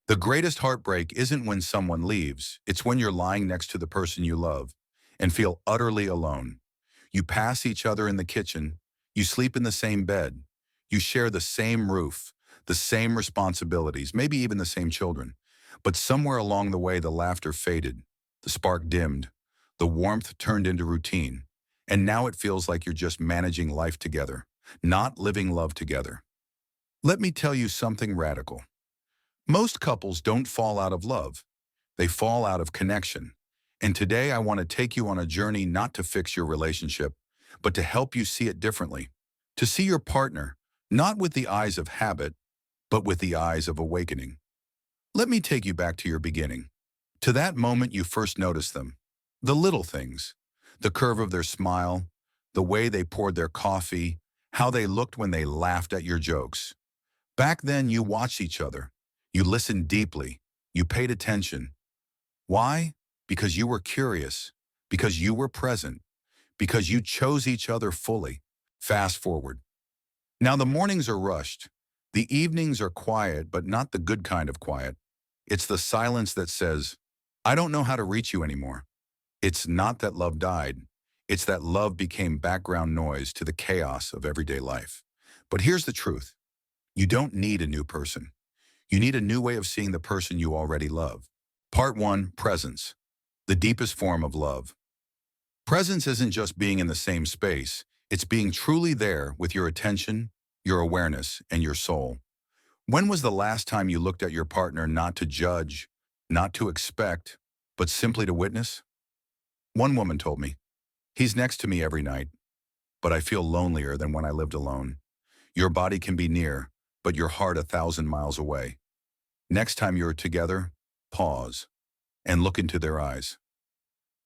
The greatest heartbreak isn't when someone leaves, it's when you're lying next to the person you love and feel utterly alone. You pass each other in the kitchen, you sleep in the same bed, you share the same roof, the same responsibilities, maybe even the same children. But somewhere along the way, the laughter faded, the spark dimmed, the warmth turned into routine, and now it feels like you're just managing life together, not living love together. Let me tell you something radical. Most couples don't fall out of love. They fall out of connection. And today I want to take you on a journey not to fix your relationship, but to help you see it differently. To see your partner, not with the eyes of habit, but with the eyes of awakening. Let me take you back to your beginning. To that moment you first noticed them. The little things. The curve of their smile, the way they poured their coffee, how they looked when they laughed at your jokes. Back then you watched each other. You listened deeply. You paid attention. Why? Because you were curious, because you were present, because you chose each other fully. Fast forward. Now the mornings are rushed. The evenings are quiet, but not the good kind of quiet. It's the silence that says, I don't know how to reach you anymore. It's not that love died. It's that love became background noise to the chaos of everyday life. But here's the truth. You don't need a new person. You need a new way of seeing the person you already love. Part 1, presence. The deepest form of love. Presence isn't just being in the same space, it's being truly there with your attention, your awareness, and your soul. When was the last time you looked at your partner not to judge, not to expect, but simply to witness? One woman told me, he's next to me every night, but I feel lonelier than when I lived alone. Your body can be near, but your heart 1,000 miles away. Next time you're together, pause and look into their eyes.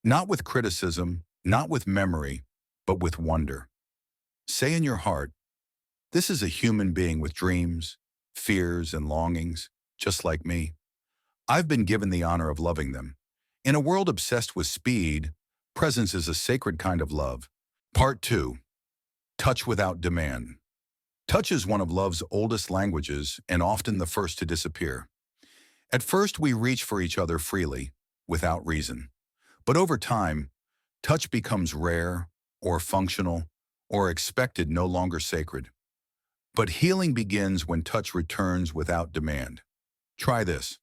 Not with criticism, not with memory, but with wonder. Say in your heart, this is a human being with dreams, fears, and longings, just like me. I've been given the honor of loving them. In a world obsessed with speed, presence is a sacred kind of love. Part 2, touch without demand. Touch is one of love's oldest languages and often the first to disappear. At first, we reach for each other freely, without reason. But over time, touch becomes rare, or functional, or expected, no longer sacred. But healing begins when touch returns without demand. Try this.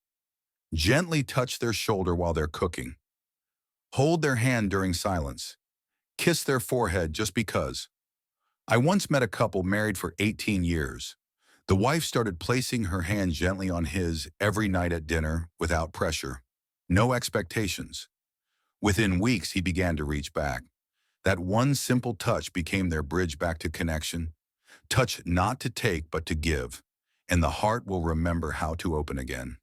Gently touch their shoulder while they're cooking. Hold their hand during silence. Kiss their forehead just because. I once met a couple married for 18 years. The wife started placing her hand gently on his every night at dinner without pressure. No expectations. Within weeks, he began to reach back. That one simple touch became their bridge back to connection. Touch not to take, but to give, and the heart will remember how to open again.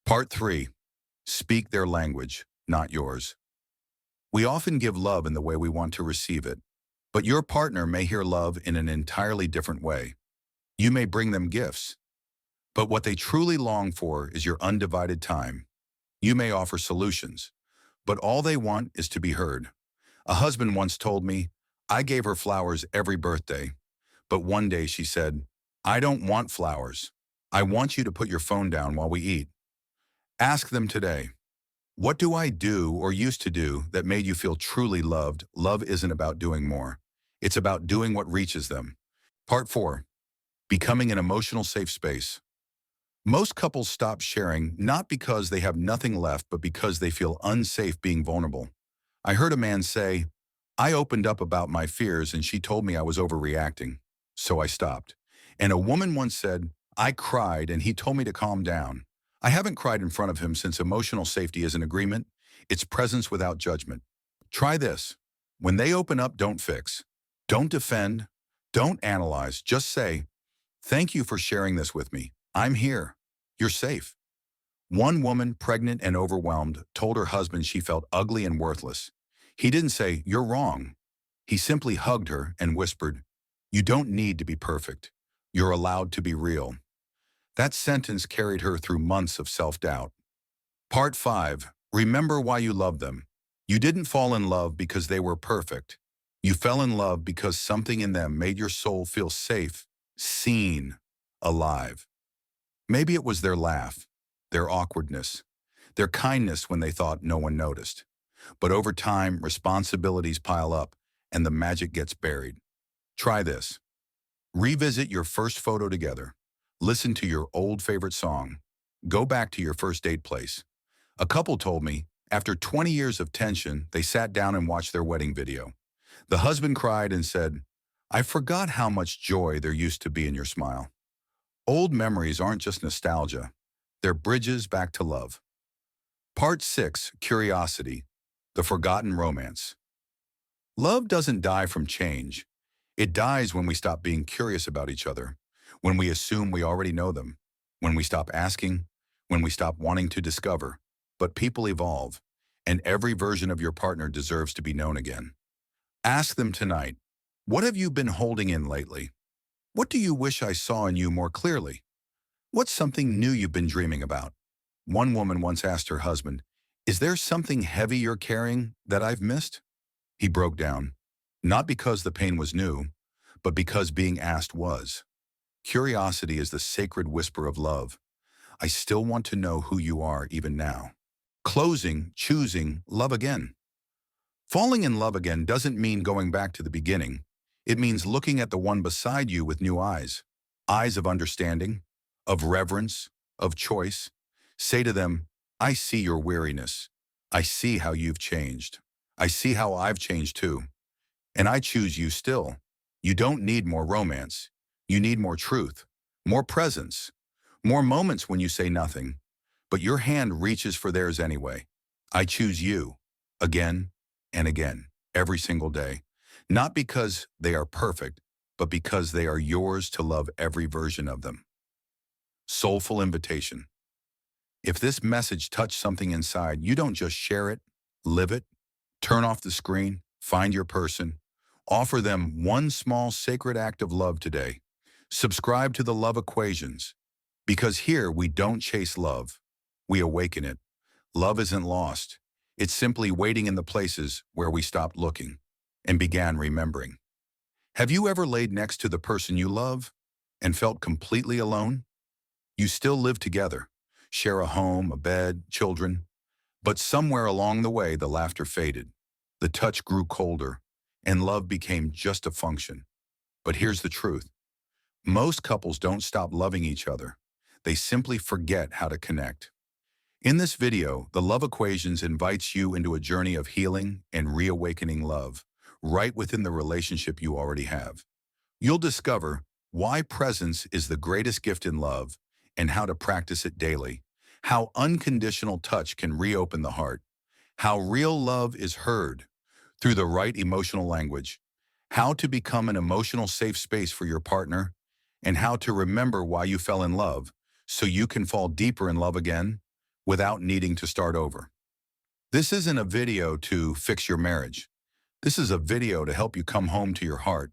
Part 3, speak their language, not yours. We often give love in the way we want to receive it, but your partner may hear love in an entirely different way. You may bring them gifts, but what they truly long for is your undivided time. You may offer solutions, but all they want is to be heard. A husband once told me, I gave her flowers every birthday, but one day she said, I don't want flowers. I want you to put your phone down while we eat. Ask them today, what do I do or used to do that made you feel truly loved? Love isn't about doing more. It's about doing what reaches them. Part 4, becoming an emotional safe space. Most couples stop sharing not because they have nothing left, but because they feel unsafe being vulnerable. I heard a man say, I opened up about my fears and she told me I was overreacting, so I stopped. And a woman once said, I cried and he told me to calm down. I haven't cried in front of him since emotional safety is an agreement. It's presence without judgment. Try this. When they open up, don't fix. Don't defend. Don't analyze. Just say, thank you for sharing this with me. I'm here. You're safe. One woman, pregnant and overwhelmed, told her husband she felt ugly and worthless. He didn't say, you're wrong. He simply hugged her and whispered, you don't need to be perfect. You're allowed to be real. That sentence carried her through months of self-doubt. Part 5, remember why you love them. You didn't fall in love because they were perfect. You fell in love because something in them made your soul feel safe, seen, alive. Maybe it was their laugh. their awkwardness, their kindness when they thought no one noticed. But over time, responsibilities pile up and the magic gets buried. Try this. Revisit your first photo together. Listen to your old favorite song. Go back to your first date place. A couple told me, after 20 years of tension, they sat down and watched their wedding video. The husband cried and said, "I forgot how much joy there used to be in your smile." Old memories aren't just nostalgia. They're bridges back to love. Part 6, Curiosity, the Forgotten Romance. Love doesn't die from change. It dies when we stop being curious about each other, when we assume we already know them, when we stop asking, when we stop wanting to discover. But people evolve, and every version of your partner deserves to be known again. Ask them tonight, what have you been holding in lately? What do you wish I saw in you more clearly? What's something new you've been dreaming about? One woman once asked her husband, "Is there something heavy you're carrying that I've missed?" He broke down, not because the pain was new, but because being asked was. Curiosity is the sacred whisper of love. I still want to know who you are even now. Closing, choosing, love again. Falling in love again doesn't mean going back to the beginning. It means looking at the one beside you with new eyes. Eyes of understanding, of reverence, of choice. Say to them, I see your weariness. I see how you've changed. I see how I've changed too. And I choose you still. You don't need more romance. You need more truth, more presence, more moments when you say nothing, but your hand reaches for theirs anyway. I choose you, again and again, every single day, not because they are perfect, but because they are yours to love every version of them. Soulful invitation. If this message touched something inside, you don't just share it, live it, turn off the screen, find your person, offer them one small sacred act of love today. Subscribe to the Love Equations, because here we don't chase love, we awaken it. Love isn't lost. It's simply waiting in the places where we stopped looking and began remembering. Have you ever laid next to the person you love and felt completely alone? You still live together, share a home, a bed, children, but somewhere along the way the laughter faded, the touch grew colder, and love became just a function. But here's the truth. Most couples don't stop loving each other. They simply forget how to connect. In this video, the Love Equations invites you into a journey of healing and reawakening love, right within the relationship you already have. You'll discover why presence is the greatest gift in love and how to practice it daily, how unconditional touch can reopen the heart, how real love is heard through the right emotional language, how to become an emotional safe space for your partner, and how to remember why you fell in love so you can fall deeper in love again without needing to start over. This isn't a video to fix your marriage. This is a video to help you come home to your heart